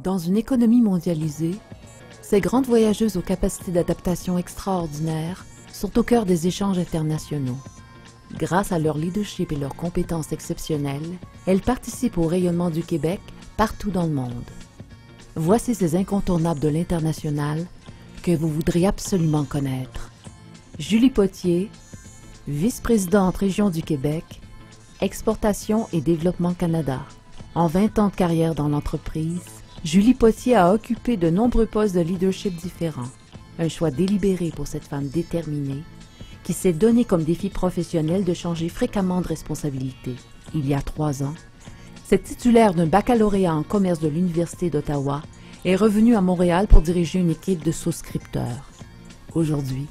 Dans une économie mondialisée, ces grandes voyageuses aux capacités d'adaptation extraordinaires sont au cœur des échanges internationaux. Grâce à leur leadership et leurs compétences exceptionnelles, elles participent au rayonnement du Québec partout dans le monde. Voici ces incontournables de l'international que vous voudriez absolument connaître. Julie Potier, vice-présidente Région du Québec, Exportation et Développement Canada. En 20 ans de carrière dans l'entreprise, Julie Potier a occupé de nombreux postes de leadership différents. Un choix délibéré pour cette femme déterminée qui s'est donné comme défi professionnel de changer fréquemment de responsabilité. Il y a 3 ans, cette titulaire d'un baccalauréat en commerce de l'Université d'Ottawa est revenue à Montréal pour diriger une équipe de souscripteurs. Aujourd'hui,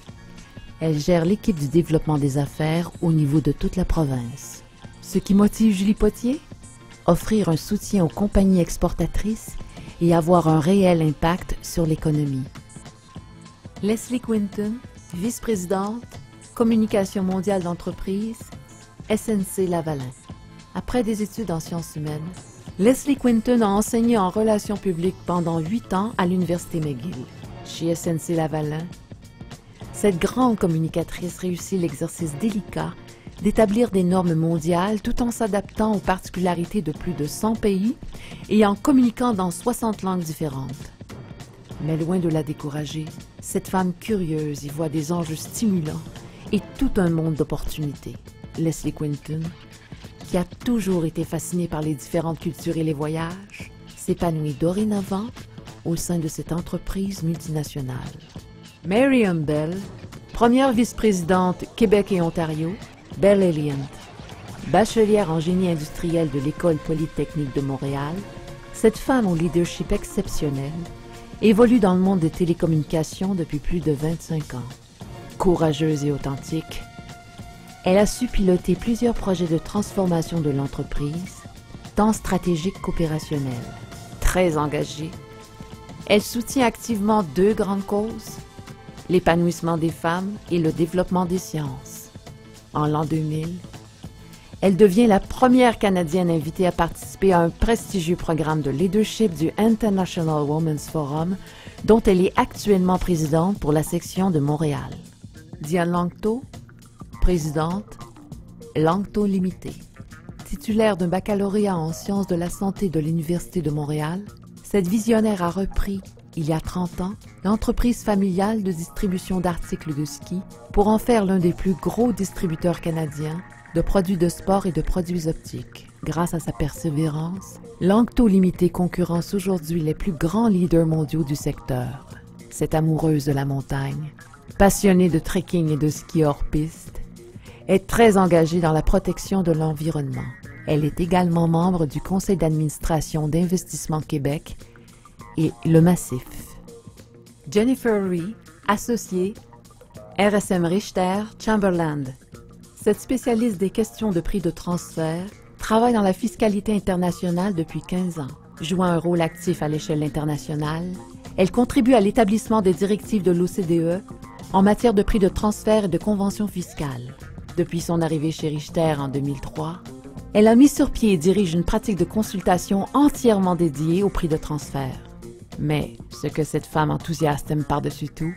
elle gère l'équipe du développement des affaires au niveau de toute la province. Ce qui motive Julie Potier? Offrir un soutien aux compagnies exportatrices et avoir un réel impact sur l'économie. Leslie Quinton, vice-présidente, communication mondiale d'entreprise, SNC Lavalin. Après des études en sciences humaines, Leslie Quinton a enseigné en relations publiques pendant 8 ans à l'Université McGill. Chez SNC Lavalin, cette grande communicatrice réussit l'exercice délicat d'établir des normes mondiales tout en s'adaptant aux particularités de plus de 100 pays et en communiquant dans 60 langues différentes. Mais loin de la décourager, cette femme curieuse y voit des enjeux stimulants et tout un monde d'opportunités. Leslie Quinton, qui a toujours été fascinée par les différentes cultures et les voyages, s'épanouit dorénavant au sein de cette entreprise multinationale. Marion Bell, première vice-présidente Québec et Ontario, Bell Elliott, bachelière en génie industriel de l'École polytechnique de Montréal, cette femme au leadership exceptionnel évolue dans le monde des télécommunications depuis plus de 25 ans. Courageuse et authentique, elle a su piloter plusieurs projets de transformation de l'entreprise, tant stratégiques qu'opérationnels. Très engagée, elle soutient activement 2 grandes causes, l'épanouissement des femmes et le développement des sciences. En l'an 2000, elle devient la première Canadienne invitée à participer à un prestigieux programme de leadership du International Women's Forum, dont elle est actuellement présidente pour la section de Montréal. Diane Langto, présidente, Langto Limité. Titulaire d'un baccalauréat en sciences de la santé de l'Université de Montréal, cette visionnaire a repris, il y a 30 ans, l'entreprise familiale de distribution d'articles de ski pour en faire l'un des plus gros distributeurs canadiens de produits de sport et de produits optiques. Grâce à sa persévérance, Langto Limité concurrence aujourd'hui les plus grands leaders mondiaux du secteur. Cette amoureuse de la montagne, passionnée de trekking et de ski hors piste, est très engagée dans la protection de l'environnement. Elle est également membre du conseil d'administration d'Investissement Québec et Le Massif. Jennifer Rhee, associée, RSM Richter Chamberlain. Cette spécialiste des questions de prix de transfert travaille dans la fiscalité internationale depuis 15 ans. Jouant un rôle actif à l'échelle internationale, elle contribue à l'établissement des directives de l'OCDE en matière de prix de transfert et de conventions fiscales. Depuis son arrivée chez Richter en 2003, elle a mis sur pied et dirige une pratique de consultation entièrement dédiée au prix de transfert. Mais ce que cette femme enthousiaste aime par-dessus tout,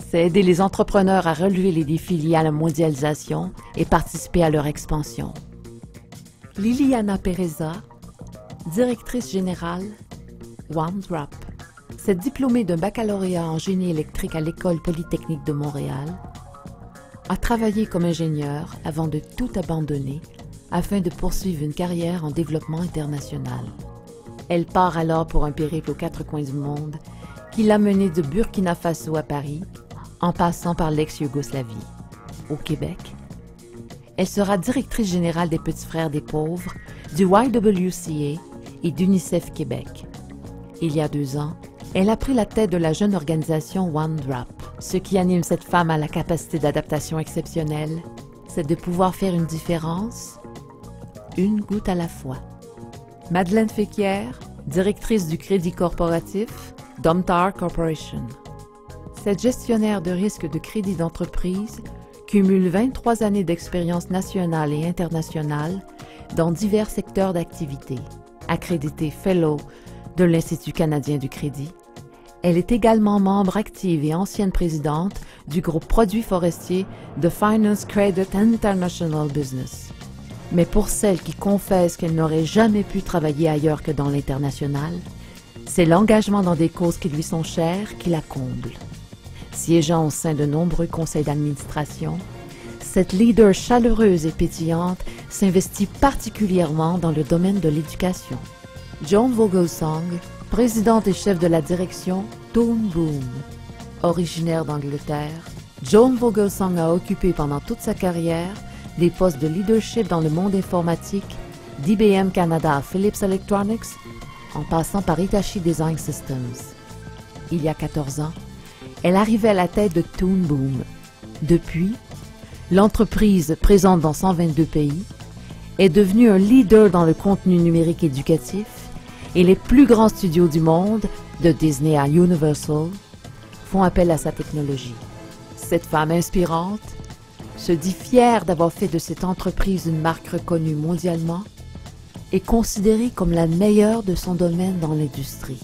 c'est aider les entrepreneurs à relever les défis liés à la mondialisation et participer à leur expansion. Liliana Pereza, directrice générale, OneDrop. Cette diplômée d'un baccalauréat en génie électrique à l'École polytechnique de Montréal, a travaillé comme ingénieure avant de tout abandonner afin de poursuivre une carrière en développement international. Elle part alors pour un périple aux 4 coins du monde qui l'a menée de Burkina Faso à Paris, en passant par l'ex-Yougoslavie. Au Québec, elle sera directrice générale des Petits Frères des Pauvres, du YWCA et d'UNICEF Québec. Il y a 2 ans, elle a pris la tête de la jeune organisation OneDrop. Ce qui anime cette femme à la capacité d'adaptation exceptionnelle, c'est de pouvoir faire une différence, une goutte à la fois. Madeleine Féquière, directrice du Crédit corporatif, Domtar Corporation. Cette gestionnaire de risque de crédit d'entreprise cumule 23 années d'expérience nationale et internationale dans divers secteurs d'activité. Accréditée Fellow de l'Institut canadien du crédit. Elle est également membre active et ancienne présidente du groupe Produits forestiers de Finance Credit International Business. Mais pour celle qui confesse qu'elle n'aurait jamais pu travailler ailleurs que dans l'international, c'est l'engagement dans des causes qui lui sont chères qui la comble. Siégeant au sein de nombreux conseils d'administration, cette leader chaleureuse et pétillante s'investit particulièrement dans le domaine de l'éducation. Joan Vogelsong, présidente et chef de la direction Toon Boom. Originaire d'Angleterre, Joan Vogelsong a occupé pendant toute sa carrière des postes de leadership dans le monde informatique, d'IBM Canada à Philips Electronics, en passant par Hitachi Design Systems. Il y a 14 ans, elle arrivait à la tête de Toon Boom. Depuis, l'entreprise, présente dans 122 pays, est devenue un leader dans le contenu numérique éducatif et les plus grands studios du monde, de Disney à Universal, font appel à sa technologie. Cette femme inspirante se dit fière d'avoir fait de cette entreprise une marque reconnue mondialement et considérée comme la meilleure de son domaine dans l'industrie.